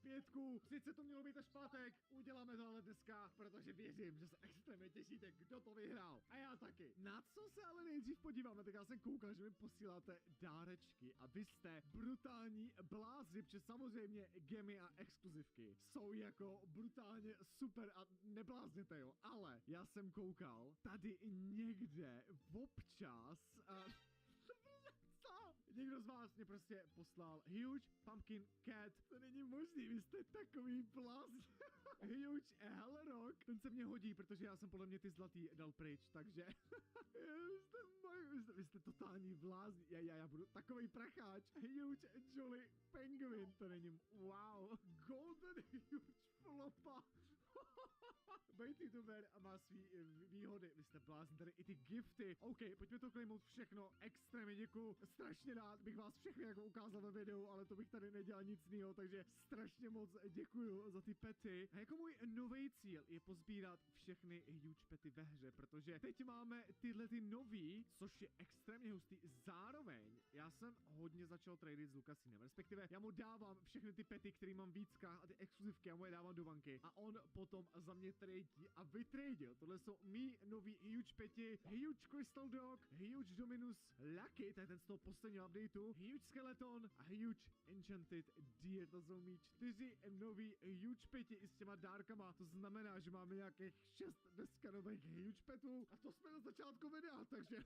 PS5. Sice to mělo být až pátek, uděláme to ale dneska, protože věřím, že se extrémně těšíte, kdo to vyhrál. A já taky. Na co se ale nejdřív podíváme, tak já jsem koukal, že mi posíláte dárečky a vy jste brutální blázni, protože samozřejmě gemy a exkluzivky jsou jako brutálně super a neblázněte, jo, ale já jsem koukal tady někde občas co? Někdo z vás mě prostě poslal Huge Pumpkin Cat. To není možný, vy jste takový blázni. Huge Hellrock. Ten se mě hodí, protože já jsem podle mě ty zlatý dal pryč, takže vy jste totální blázni. Já budu takový pracháč. Huge Jolly Penguin. To není, wow. Golden Huge Flopa. Bejt youtuber a má svý výhody. Vy jste blázni, tady i ty gifty. OK, pojďme to klejmout všechno. Extrémně děkuju. Strašně rád bych vás všechny jako ukázal ve videu, ale to bych tady nedělal nic jiného, takže strašně moc děkuju za ty pety. A jako můj nový cíl je pozbírat všechny huge pety ve hře, protože teď máme tyhle ty nový, což je extrémně hustý. Zároveň já jsem hodně začal tradit s Lukasinem, respektive já mu dávám všechny ty pety, které mám víckách a ty exkluzivky, já mu je dávám do banky a on potom za mě tradí a vytradil. Tohle jsou mý nový huge peti, Huge Crystal Dog, Huge Dominus Lucky, to je ten z toho posledního updateu, Huge Skeleton a Huge Enchanted Deer. To jsou mý 4 nový huge peti i s těma dárkama. To znamená, že máme nějakých 6 dneska nových huge petů a to jsme na začátku videa, takže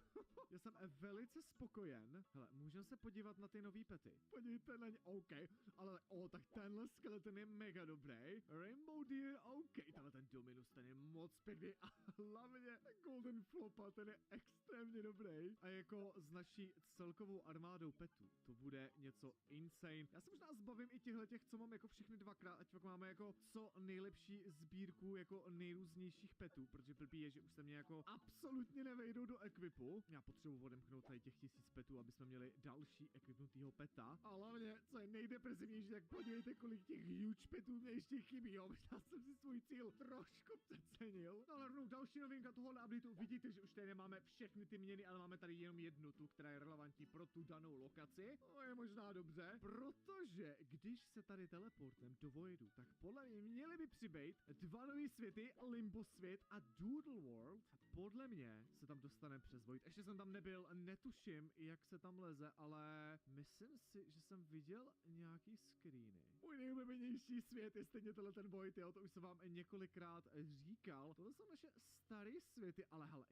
já jsem velice spokojen. Hele, můžeme se podívat na ty nový pety. Podívejte na ně, OK, ale tak tenhle skeleton je mega dobrý. Rainbow Deer, OK, tenhle ten Dominus, ten je moc pěkný a hlavně Golden Flopa, ten je extrémně dobrý. A jako z naší celkovou armádou petů, to bude něco insane. Já se možná zbavím i těch, co mám jako všechny dvakrát, ať pak máme jako co nejlepší sbírku jako nejrůznějších petů, protože blbý je, že už se mě jako absolutně nevejdou do equipu. Já potřebuji odemknout tady těch 1000 petů, aby jsme měli další equipnutýho peta. A hlavně, co je nejdepresivnější, tak podívejte, kolik těch huge petů mě ještě chybí, jo. Možná jsem si svůj cíl trošku přecenil. No ale rovnou další novinka tohohle updateu. Vidíte, že už tady nemáme všechny ty měny, ale máme tady jenom jednu, tu, která je relevantní pro tu danou lokaci. To je možná dobře, protože když se tady teleportem do Voidu, tak podle mě měly by přibejt 2 nový světy, Limbo svět a Doodle World. A podle mě se tam dostaneme přes Void. Ještě jsem tam nebyl, netuším, jak se tam leze, ale myslím si, že jsem viděl nějaký screeny. Můj nejoblíbenější svět je stejně tenhle ten Void, jo, to už jsem vám několikrát říkal. Tohle jsou naše staré světy, ale hele,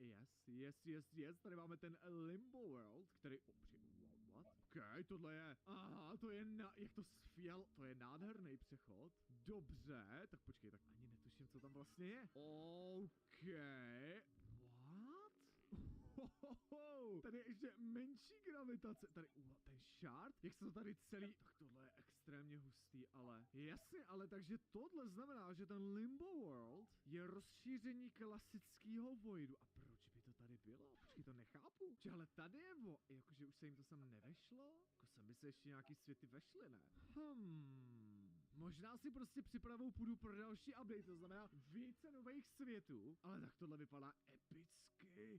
yes, tady máme ten Limbo World, který, what? OK, tohle je, aha, to je jak to sfial, to je nádherný přechod. Dobře, tak počkej, tak ani netuším, co tam vlastně je. OK, what? Tady je ještě menší gravitace. Tady, ten shard? Jak se to tady celý... Tak tohle je extrémně hustý, ale... Jasně, ale takže tohle znamená, že ten Limbo World je rozšíření klasického Voidu. A proč by to tady bylo? Počkej, to nechápu. Že ale tady je jakože už se jim to sem nevešlo? Jako sem by se ještě nějaký světy vešly, ne? Možná si prostě připravou půjdu pro další update, to znamená více nových světů. Ale tak tohle vypadá epicky.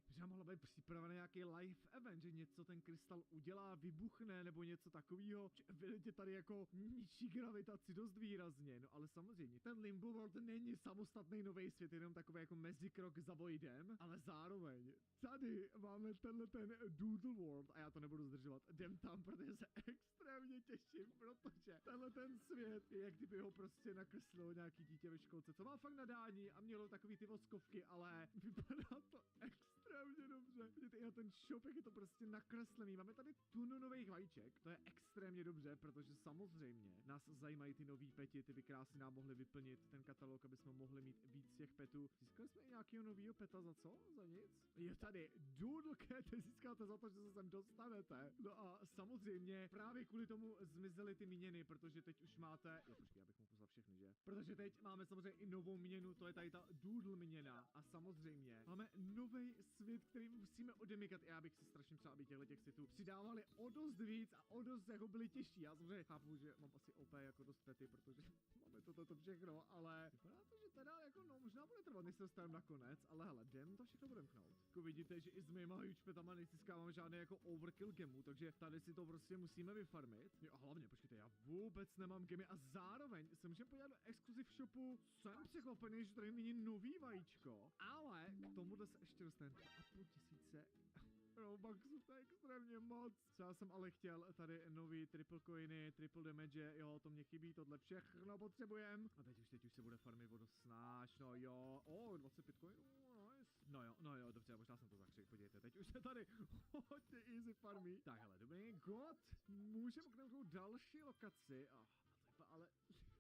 Že mohla být připravený nějaký live event, že něco ten krystal udělá, vybuchne, nebo něco takového. Vidíte tady jako ničí gravitaci dost výrazně, no ale samozřejmě ten Limbo World není samostatný nový svět, jenom takový jako mezikrok za Voidem, ale zároveň tady máme tenhle ten Doodle World a já to nebudu zdržovat, jdem tam, protože se extrémně těším, protože tenhle ten svět je jak kdyby ho prostě nakreslilo nějaký dítě ve školce, co má fakt nadání a mělo takový ty voskovky, ale vypadá to extrémně dobře. Vidíte i na ten shop, jak je to prostě nakreslený. Máme tady tunu nových vajíček. To je extrémně dobře, protože samozřejmě nás zajímají ty nový peti, ty by krásně nám mohli vyplnit ten katalog, aby jsme mohli mít víc těch petů. Získali jsme i nějakého nového peta za co? Za nic? Je tady Doodle Cat, získáte za to, že se sem dostanete. No a samozřejmě právě kvůli tomu zmizely ty měny, protože teď už máte... Jo, počkej, já bych mu poslal všechny, že? Protože teď máme samozřejmě i novou měnu, to je tady ta Doodle měna. A samozřejmě máme nový svět, který musíme odemykat. Já bych si strašně přál, aby těch světů přidávali o dost víc a o dost jako byli těžší. Já samozřejmě chápu, že mám asi OP jako dost pety, protože máme toto všechno, ale vypadá to, že teda jako jako no, možná bude trvat, než se dostaneme nakonec, ale hele, jdem to všechno budem knout. Jako vidíte, že i s mýma huge petama nezískáváme žádný jako overkill gemů, takže tady si to prostě musíme vyfarmit. Jo a hlavně, počkejte, já vůbec nemám gemy a zároveň se můžeme podívat do exclusive shopu. Jsem překvapený, že tady není nový vajíčko, ale k tomuhle se ještě dostane 2,5 tisíce Robuxů, to je extrémně moc. Třeba jsem ale chtěl tady nový triple coiny, triple damage, jo, to mě chybí, tohle všechno potřebujem. A teď už se bude farmit vodu snáš, no jo, 25 coinů, nice. No jo, dobře, možná jsem to zakřik, podívejte, teď už se tady hodně easy farmí. Tak hele, dobrý, god, můžeme kliknout další lokaci, ale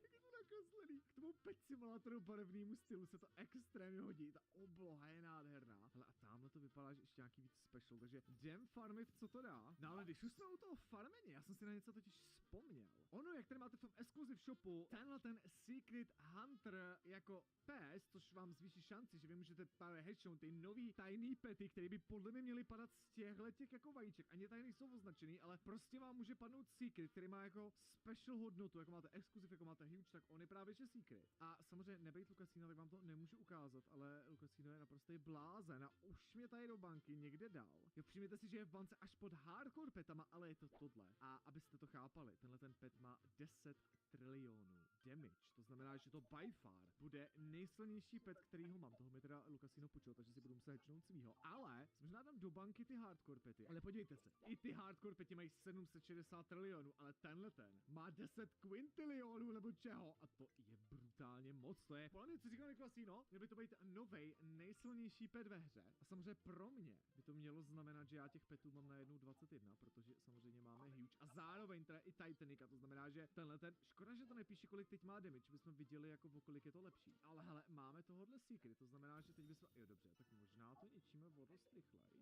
jak je to nakreslený. K tomu pet simulátoru barevnému stylu se to extrémně hodí. Ta obloha je nádherná. Hele a tamhle to vypadá, že ještě nějaký víc special, takže jdem farmit, co to dá. No ale když už jsme u toho farmení, já jsem si na něco totiž vzpomněl. Ono, jak tady máte v tom exclusive shopu, ten Secret Hunter jako pes, což vám zvýší šanci, že vy můžete právě hatchnout ty nový tajný pety, které by podle mě měly padat z těch jako vajíček. Ani tady nejsou označený, ale prostě vám může padnout Secret, který má jako special hodnotu, jako máte exclusive, jako máte huge, tak on je právě že Secret. A samozřejmě nebejt Lukasína, tak vám to nemůžu ukázat, ale Lukasíno je naprostý blázen a už mě tady do banky někde dal. Jo, všimněte si, že je v bance až pod hardcore petama, ale je to tohle. A abyste to chápali, tenhle ten pet má 10 trilionů damage, to znamená, že to by far bude nejsilnější pet, který ho mám. Toho mi teda Lukasino půjčil, takže si budu muset hatchnout svýho. Ale možná dám do banky ty hardcore pety. Ale podívejte se, i ty hardcore pety mají 760 trilionů, ale tenhle ten má 10 quintilionů nebo čeho. A to je brutálně moc. To je podle mě, co říkal Lukasino, měl by to být novej nejsilnější pet ve hře. A samozřejmě pro mě by to mělo znamenat, že já těch petů mám najednou 21, protože samozřejmě máme huge a zároveň teda i Titanic, a to znamená, že tenhle ten, škoda, že to nepíše, kolik teď má damage, bychom viděli jako o kolik je to lepší. Ale hele, máme tohohle secret, to znamená, že teď bychom, jo dobře, tak možná to ničíme o dost rychlejš.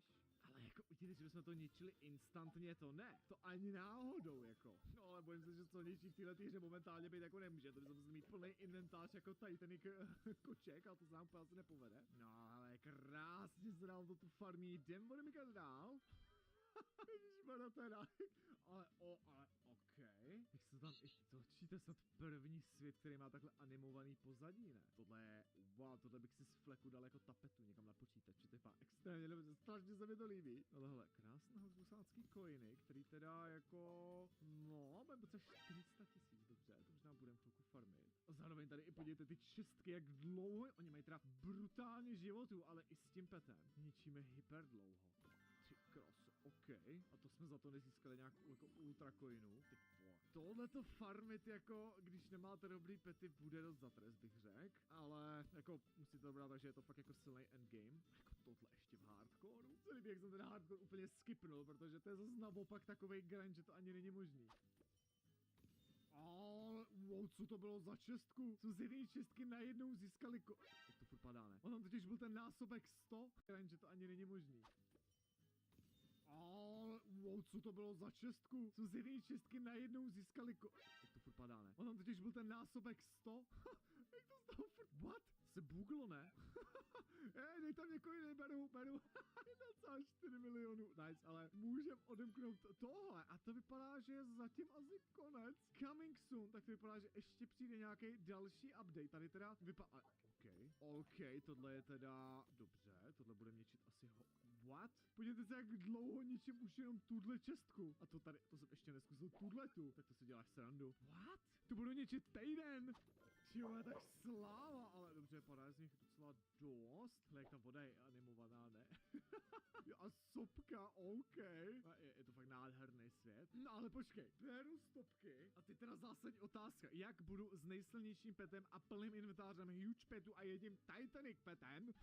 Ale jako vidíte, že bychom to ničili instantně, to ne, to ani náhodou jako. No ale bojím se, že co ničí v této hře momentálně být jako nemůže, to bychom museli mít plný inventář jako Titanic koček, ale to se nám úplně asi nepovede. No ale krásně se nám to tu farmí, jdem budeme jít dál. Ježišmarja teda. Ale jak se tam i točíte snad první svět, který má takhle animovaný pozadí, ne? Tohle je, wow, tohle bych si z fleku dal jako tapetu někam na počítači, to je fakt extrémně dobře, strašně se mi to líbí. Ale hele, krásná husbusánský coiny, který teda jako, no, bude potřeba 400 000, dobře, to možná budeme chvilku farmit. A zároveň tady i podívejte ty čistky, jak dlouho, oni mají teda brutálně životů, ale i s tím petem ničíme hyper dlouho. Ty kraso, OK. A to jsme za to nezískali nějakou jako ultra coinu. Ty tohle to farmit jako, když nemáte dobrý pety, bude dost za trest, bych řekl. Ale jako musíte to brát, takže je to fakt jako silný endgame. Jako tohle ještě v hardcoreu. Co líbí, jak jsem ten hardcore úplně skipnul, protože to je zase naopak takovej grind, že to ani není možný. Ale wow, co to bylo za čestku? Co z jedné čestky najednou získali jak to furt padá, ne? On tam totiž byl ten násobek 100, že to ani není možný. Ale wow, co to bylo za čestku? Co z jedné čestky najednou získali jak to furt padá, ne? On tam totiž byl ten násobek 100. Jak to z toho furt... What? Se buglo, ne? Dej tam někoho jiný, beru. 1,4 milionů. Nice, ale můžem odemknout tohle. A to vypadá, že je zatím asi konec. Coming soon. Tak to vypadá, že ještě přijde nějaký další update. Tady teda vypadá... OK, tohle je teda... Dobře, tohle bude ničit asi What? Podívejte se, jak dlouho ničím už jenom tuhle čestku. A to tady, to jsem ještě neskusil tuhletu. Tak to si děláš srandu. What? To budu ničit týden. Tyjo, tak sláva, ale dobře, padá z nich docela dost. Hle, jak ta voda je animovaná, ne? A sopka, OK. A je to fakt nádherný svět. No ale počkej, beru stopky. A teď teda zásadní otázka. Jak budu s nejsilnějším petem a plným inventářem huge petu a jedním Titanic petem?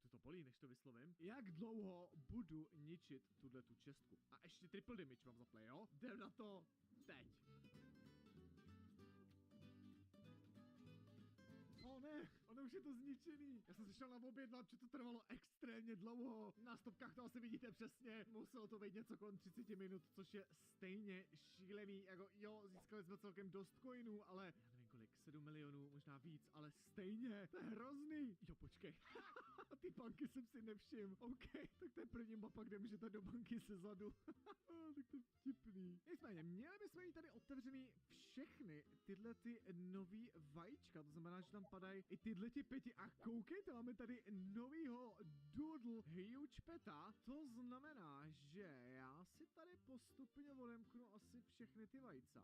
Ty to bolí, než to vyslovím. Jak dlouho budu ničit tuhle tu čestku? A ještě triple damage mám za play, jo? Jdem na to teď. Ne, ono už je to zničený. Já jsem se šel naobjednat, že to trvalo extrémně dlouho. Na stopkách to asi vidíte přesně. Muselo to být něco kolem 30 minut, což je stejně šílený. Jako jo, získali jsme celkem dost coinů, ale já nevím, kolik? 7 milionů, možná víc, ale stejně, to je hrozný. Jo, počkej. Ty banky jsem si nevšiml. OK, tak to je první mapa, kde můžete do banky se zadu. Tak to je vtipný. Nicméně, měli bychom mít tady otevřený všechny tyhle ty nový vajíčka, to znamená, že tam padají i tyhle ty peti. A koukejte, máme tady novýho Doodle Huge Peta. To znamená, že já si tady postupně odemknu asi všechny ty vajca.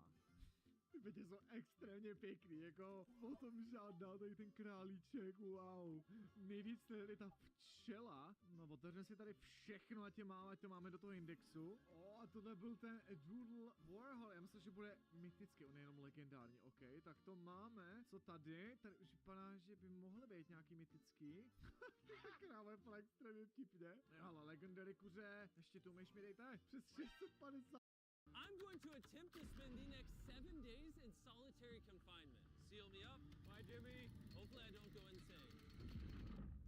Ty pěti jsou extrémně pěkný, jako o tom žádná, tady ten králíček, wow. Nejvíc tady ta včela. No, otevřeme si tady všechno, ať to máme do toho indexu. A tohle byl ten Doodle Warhol, já myslím, že bude mytický, on je jenom legendární, OK, tak to máme. Co tady? Tady už vypadá, že by mohly být nějaký mytický. Ta kráva je fakt extrémně vtipně. Ale legendary kuře, ještě tu myš mi dejte, přes 650. I'm going to attempt to spend the next 7 days in solitary confinement. Seal me up. Bye, Jimmy. Hopefully I don't go insane.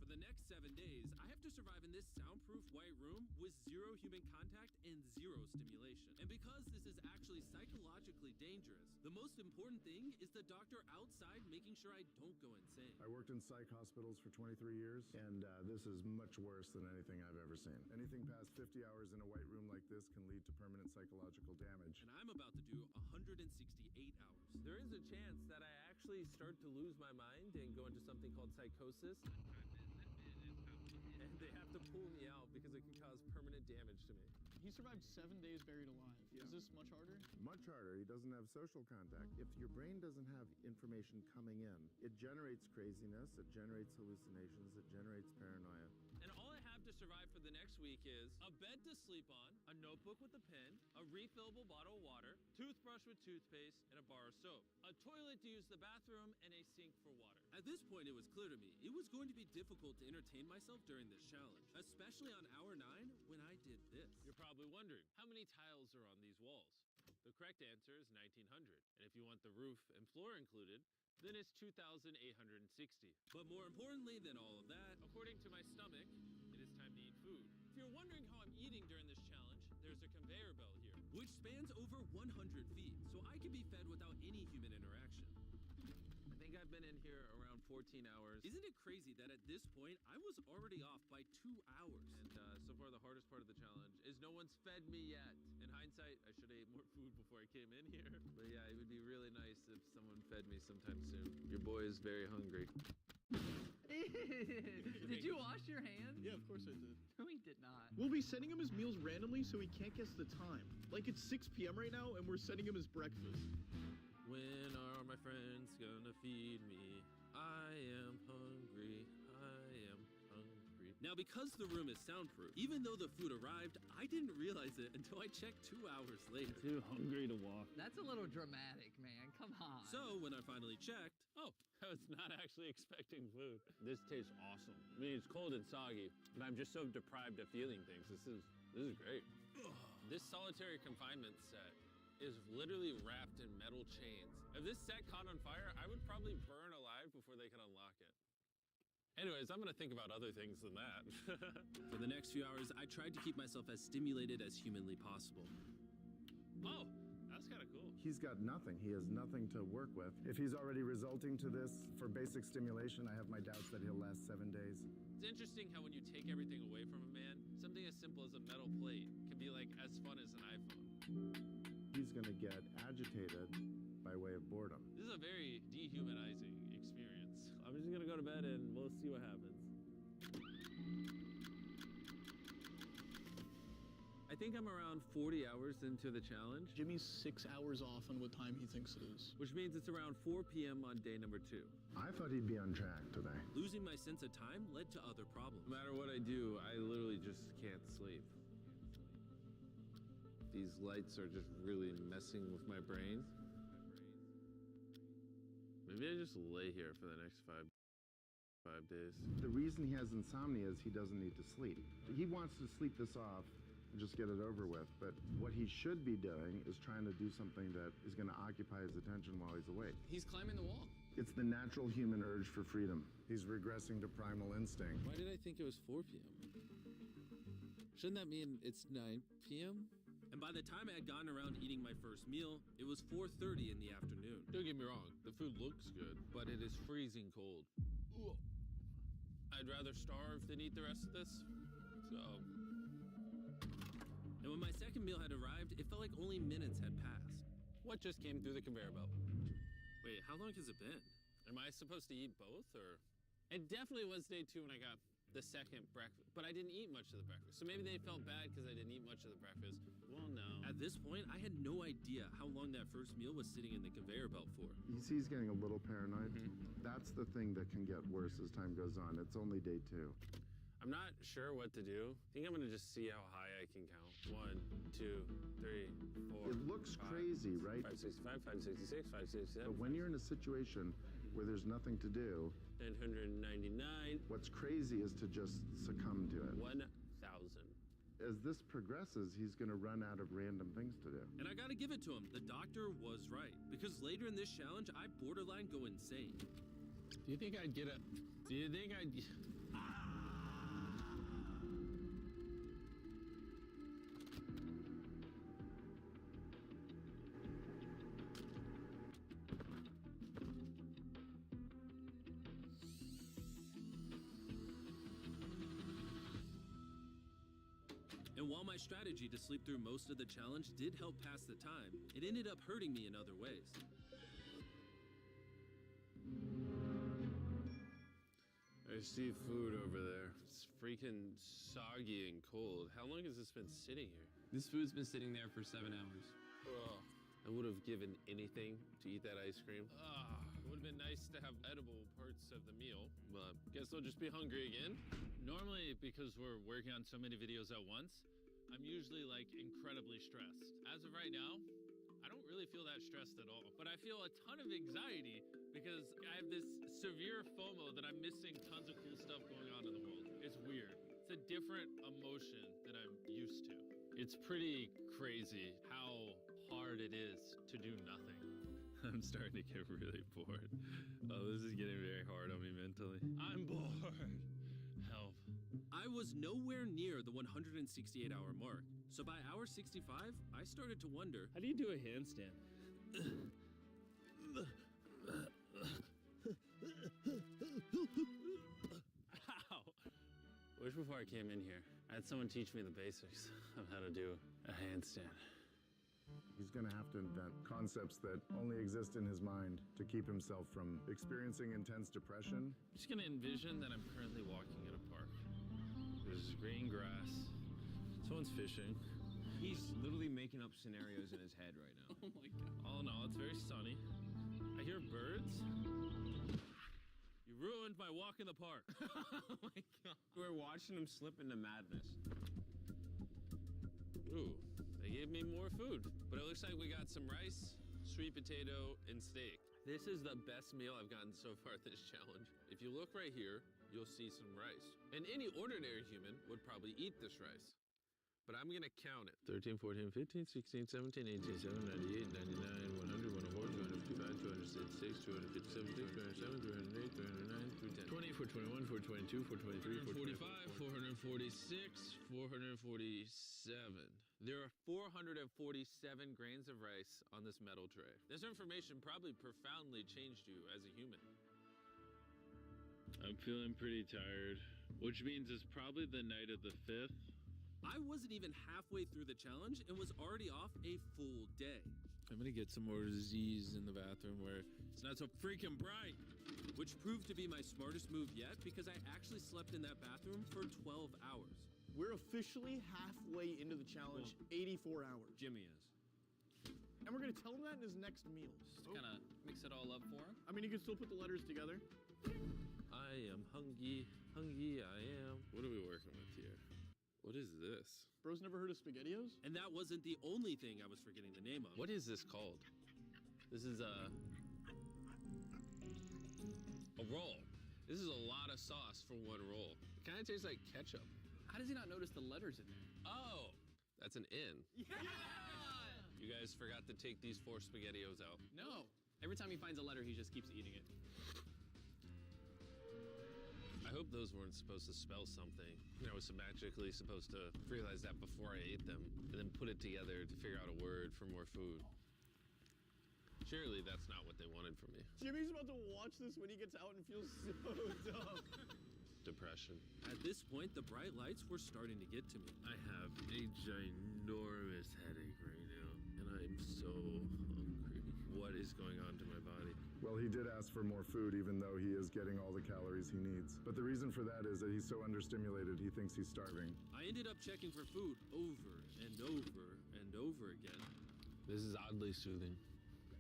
For the next 7 days, I have to survive in this soundproof white room with 0 human contact and 0 stimulation. And because this is actually psychologically dangerous, the most important thing is the doctor outside making sure I don't go insane. I worked in psych hospitals for 23 years, and this is much worse than anything I've ever seen. Anything past 50 hours in a white room like this can lead to permanent psychological damage. And I'm about to do 168 hours. There is a chance that I actually start to lose my mind and go into something called psychosis. And they have to pull me out because it can cause permanent damage to me. He survived 7 days buried alive. Yeah. Is this much harder? Much harder. He doesn't have social contact. If your brain doesn't have information coming in, it generates craziness, it generates hallucinations, it generates paranoia. And all I have to survive for the next week is a bed to sleep on, a notebook with a pen, a refillable bottle of water, toothbrush with toothpaste, and a bar of soap, a toilet to use the bathroom, and a sink for water. At this point, it was clear to me it was going to be difficult to entertain myself during this challenge, especially on hour 9 when I did this. You're probably wondering, how many tiles are on these walls? The correct answer is 1,900. And if you want the roof and floor included, then it's 2,860. But more importantly than all of that, According to my stomach, it is time to eat food. If you're wondering how I'm eating during this challenge, there's a conveyor belt here. which spans over 100 feet, so I can be fed without any human interaction. I think I've been in here around 14 hours. Isn't it crazy that at this point, I was already off by 2 hours? And so far, the hardest part of the challenge is no one's fed me yet. In hindsight, I should have ate more food before I came in here. But yeah, it would be really nice if someone fed me sometime soon. Your boy is very hungry. Did you wash your hands? Yeah, of course I did. No, he did not. We'll be sending him his meals randomly so he can't guess the time. Like it's 6 p.m. right now and we're sending him his breakfast. When are my friends gonna feed me? I am hungry. I am hungry. Now, because the room is soundproof, even though the food arrived, I didn't realize it until I checked 2 hours later. Too hungry to walk. That's a little dramatic, man. Come on. So, when I finally checked, Oh, I was not actually expecting food. This tastes awesome. I mean, it's cold and soggy, but I'm just so deprived of feeling things. This is great. This solitary confinement set is literally wrapped in metal chains. If this set caught on fire, I would probably burn alive before they could unlock it. Anyways, I'm gonna think about other things than that. for the next few hours, I tried to keep myself as stimulated as humanly possible. Oh, that's kind of cool. He's got nothing. He has nothing to work with. If he's already resulting to this for basic stimulation, I have my doubts that he'll last 7 days. It's interesting how when you take everything away from a man, something as simple as a metal plate can be like as fun as an iPhone. He's gonna get agitated by way of boredom. This is a very dehumanizing experience. I'm just gonna go to bed and we'll see what happens. I think I'm around 40 hours into the challenge, Jimmy's 6 hours off on what time he thinks it is. which means it's around 4 p.m. on day number 2. I thought he'd be on track today. Losing my sense of time led to other problems. No matter what I do, I literally just can't sleep. These lights are just really messing with my brain. Maybe I just lay here for the next five days. The reason he has insomnia is he doesn't need to sleep. He wants to sleep this off and just get it over with, but what he should be doing is trying to do something that is going to occupy his attention while he's awake. He's climbing the wall. It's the natural human urge for freedom. He's regressing to primal instinct. Why did I think it was 4 p.m.? Shouldn't that mean it's 9 p.m.? And by the time I had gotten around eating my first meal, it was 4:30 in the afternoon. Don't get me wrong, the food looks good, but it is freezing cold. Ugh. I'd rather starve than eat the rest of this, so... And when my second meal had arrived, it felt like only minutes had passed. What just came through the conveyor belt? Wait, how long has it been? Am I supposed to eat both, or? It definitely was day 2 when I got the second breakfast, but I didn't eat much of the breakfast. So maybe they felt bad because I didn't eat much of the breakfast. Well, no. At this point, I had no idea how long that first meal was sitting in the conveyor belt for. You see he's getting a little paranoid. That's the thing that can get worse as time goes on. It's only day 2. I'm not sure what to do. I think I'm gonna just see how high I can count. 1, 2, 3, 4. It looks crazy, right? 565, 566, 567. But when you're in a situation where there's nothing to do, 999. what's crazy is to just succumb to it. 1,000. As this progresses, he's going to run out of random things to do. And I gotta give it to him, the doctor was right. Because later in this challenge, I borderline go insane. Do you think I'd get a... Do you think I'd... And while my strategy to sleep through most of the challenge did help pass the time, it ended up hurting me in other ways. I see food over there. It's freaking soggy and cold. How long has this been sitting here? This food's been sitting there for 7 hours. Ugh. I would have given anything to eat that ice cream. It would have been nice to have edible parts of the meal, but guess I'll just be hungry again. Normally, because we're working on so many videos at once, I'm usually like incredibly stressed. As of right now, I don't really feel that stressed at all, but I feel a ton of anxiety because I have this severe FOMO that I'm missing tons of cool stuff going on in the world. It's weird. It's a different emotion than I'm used to. It's pretty crazy how hard it is to do nothing. I'm starting to get really bored. Oh, this is getting very hard on me mentally. I'm bored. Help. I was nowhere near the 168-hour mark. So by hour 65, I started to wonder, How do you do a handstand? Ow. Wish before I came in here, I had someone teach me the basics of how to do a handstand. He's going to have to invent concepts that only exist in his mind to keep himself from experiencing intense depression. I'm just gonna envision that I'm currently walking in a park. There's green grass. Someone's fishing. He's literally making up scenarios in his head right now. Oh my god. All in all, it's very sunny. I hear birds. You ruined my walk in the park. Oh my god. We're watching him slip into madness. Ooh, they gave me more food. But it looks like we got some rice, sweet potato, and steak. This is the best meal I've gotten so far this challenge. If you look right here, you'll see some rice. And any ordinary human would probably eat this rice. But I'm gonna count it. 13, 14, 15, 16, 17, 18, 17, 98, 99, 100, 104, 255, 266, 257, 208, 309, 310. 20, 421, 422, 423, 445, 446, 447. There are 447 grains of rice on this metal tray. This information probably profoundly changed you as a human. I'm feeling pretty tired, which means it's probably the night of the 5th. I wasn't even halfway through the challenge and was already off a full day. I'm gonna get some more Z's in the bathroom where it's not so freaking bright. Which proved to be my smartest move yet because I actually slept in that bathroom for 12 hours. We're officially halfway into the challenge, 84 hours. Jimmy is. And we're gonna tell him that in his next meal. Just kind of mix it all up for him. I mean, he can still put the letters together. I am hungry, hungry I am. What are we working with here? What is this? Bro's never heard of SpaghettiOs? And that wasn't the only thing I was forgetting the name of. What is this called? This is a roll. This is a lot of sauce for one roll. It kind of tastes like ketchup. How does he not notice the letters in there? Oh, that's an N. Yeah! You guys forgot to take these 4 SpaghettiOs out. No. Every time he finds a letter, he just keeps eating it. I hope those weren't supposed to spell something. You know, I was magically supposed to realize that before I ate them, and then put it together to figure out a word for more food. Surely that's not what they wanted from me. Jimmy's about to watch this when he gets out and feels so dumb. Depression. At this point, the bright lights were starting to get to me. I have a ginormous headache right now, and I'm so hungry. What is going on to my body? Well, he did ask for more food, even though he is getting all the calories he needs. But the reason for that is that he's so understimulated, he thinks he's starving. I ended up checking for food over and over and over again. This is oddly soothing.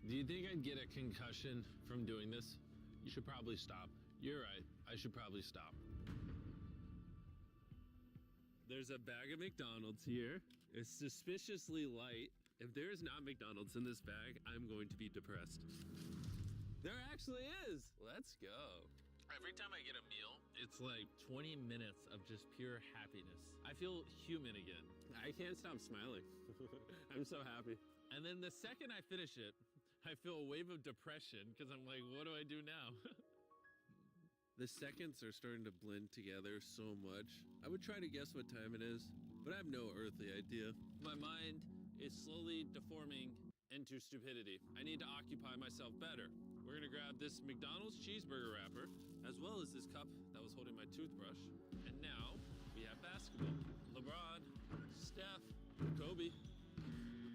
Do you think I'd get a concussion from doing this? You should probably stop. You're right. I should probably stop. There's a bag of McDonald's here. It's suspiciously light. If there is not McDonald's in this bag, I'm going to be depressed. There actually is. Let's go. Every time I get a meal, it's like 20 minutes of just pure happiness. I feel human again. I can't stop smiling. I'm so happy. And then the second I finish it, I feel a wave of depression because I'm like, what do I do now? The seconds are starting to blend together so much. I would try to guess what time it is, but I have no earthly idea. My mind is slowly deforming into stupidity. I need to occupy myself better. We're gonna grab this McDonald's cheeseburger wrapper, As well as this cup that was holding my toothbrush. And now we have basketball. LeBron, Steph, Kobe.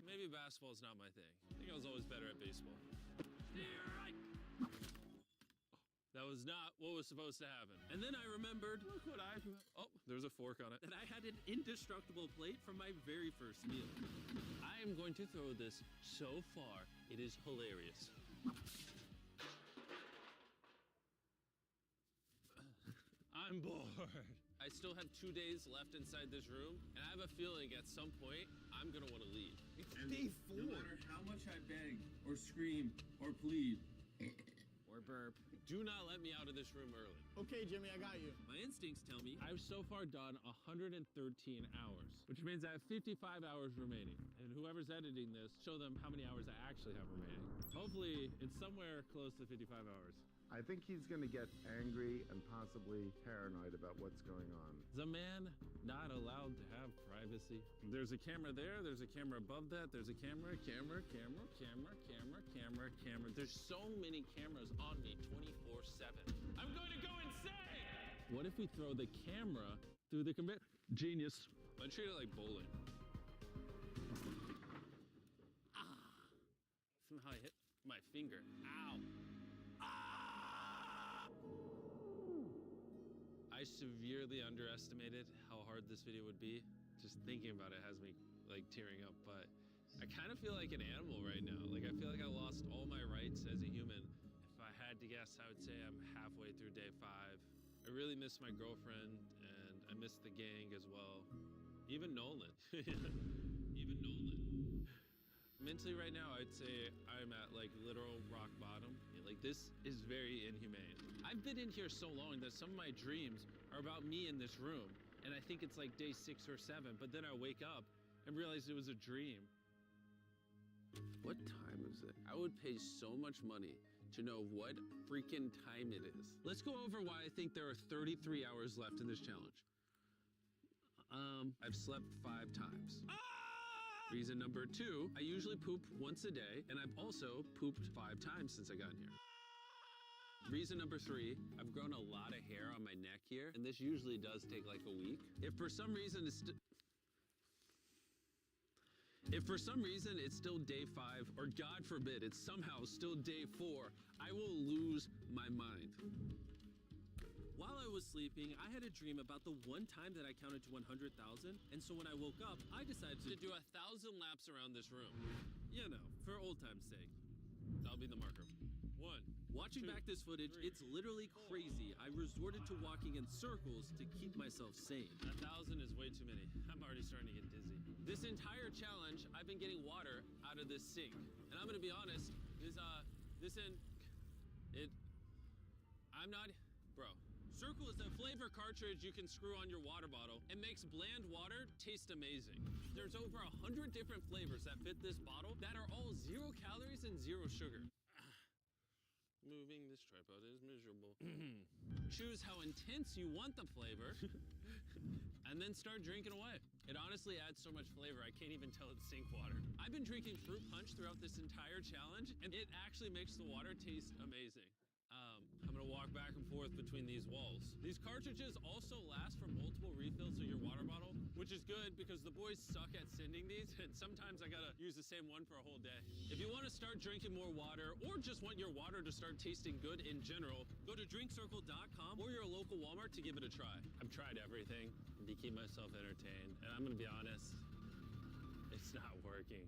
Maybe basketball's not my thing. I think I was always better at baseball. That was not what was supposed to happen. And then I remembered Look what I... Oh, there's a fork on it. that I had an indestructible plate from my very first meal. I am going to throw this so far, it is hilarious. I'm bored. I still have 2 days left inside this room, and I have a feeling at some point, I'm gonna wanna leave. It's day 4. No matter how much I beg, or scream, or plead, Or burp. Do not let me out of this room early. Okay, Jimmy, I got you. My instincts tell me I've so far done 113 hours, which means I have 55 hours remaining. And whoever's editing this, show them how many hours I actually have remaining. Hopefully, it's somewhere close to 55 hours. I think he's going to get angry and possibly paranoid about what's going on. Is a man not allowed to have privacy? There's a camera there, there's a camera above that, there's a camera. There's so many cameras on me 24/7. I'm going to go insane! What if we throw the camera through the conveyor? Genius. I treat it like bowling. Somehow I hit my finger. Ow. I severely underestimated how hard this video would be. Just thinking about it has me like tearing up, but I kind of feel like an animal right now. Like I feel like I lost all my rights as a human. If I had to guess, I would say I'm halfway through day 5. I really miss my girlfriend and I miss the gang as well. Even Nolan. Even Nolan. Mentally right now, I'd say I'm at like literal rock bottom. Like this is very inhumane. I've been in here so long that some of my dreams are about me in this room. And I think it's like day 6 or 7, but then I wake up and realize it was a dream. What time is it? I would pay so much money to know what freaking time it is. Let's go over why I think there are 33 hours left in this challenge. I've slept 5 times. Reason number 2, I usually poop once a day, and I've also pooped 5 times since I got here. Reason number 3, I've grown a lot of hair on my neck here, and this usually does take like a week. If for some reason it's still day 5, or God forbid, it's somehow still day 4, I will lose my mind. while I was sleeping, I had a dream about the one time that I counted to 100,000, and so when I woke up, I decided To do 1,000 laps around this room. you know, for old time's sake. That'll be the marker. 1. Watching 2, back this footage, 3, it's literally crazy. I resorted to walking in circles to keep myself sane. 1,000 is way too many. I'm already starting to get dizzy. This entire challenge, I've been getting water out of this sink. And I'm gonna be honest, bro. Circle is a flavor cartridge you can screw on your water bottle. It makes bland water taste amazing. There's over 100 different flavors that fit this bottle that are all 0 calories and 0 sugar. Move. moving. This tripod is miserable. Choose how intense you want the flavor, and then start drinking away. It honestly adds so much flavor, I can't even tell it's sink water. I've been drinking fruit punch throughout this entire challenge, and it actually makes the water taste amazing. I'm gonna walk back and forth between these walls. These cartridges also last for multiple refills of your water bottle, which is good because the boys suck at sending these, and sometimes I gotta use the same one for a whole day. If you wanna start drinking more water, or just want your water to start tasting good in general, go to drinkcircle.com or your local Walmart to give it a try. I've tried everything to keep myself entertained, and I'm gonna be honest, it's not working.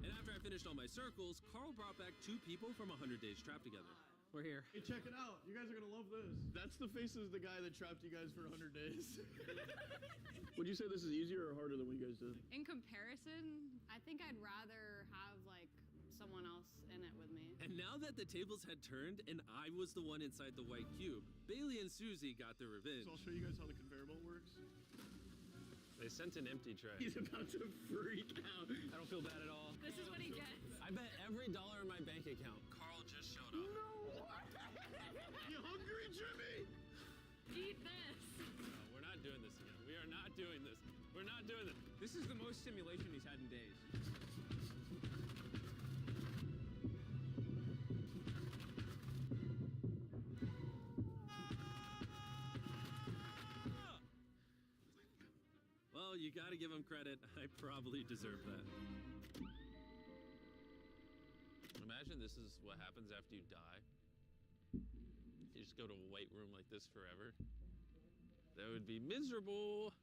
And after I finished all my circles, Carl brought back 2 people from 100 Days Trapped Together. We're here. Hey, check it out. You guys are gonna love this. That's the face of the guy that trapped you guys for 100 days. Would you say this is easier or harder than what you guys did? In comparison, I think I'd rather have like someone else in it with me. And now that the tables had turned and I was the one inside the white cube, Bailey and Susie got their revenge. So I'll show you guys how the conveyor belt works. They sent an empty tray. He's about to freak out. I don't feel bad at all. This is what he gets. I bet every dollar in my bank account, Carl just showed up. No! You hungry, Jimmy? Eat this. No, we're not doing this again. We are not doing this. We're not doing this. This is the most stimulation he's had in days. Well, you gotta give him credit. I probably deserve that. Imagine this is what happens after you die. You just go to a white room like this forever. That would be miserable.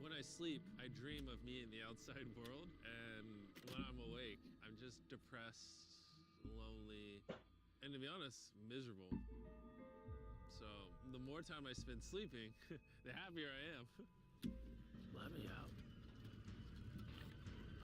When I sleep, I dream of me in the outside world, and when I'm awake, I'm just depressed, lonely, and to be honest, miserable. So the more time I spend sleeping, the happier I am. Let me out.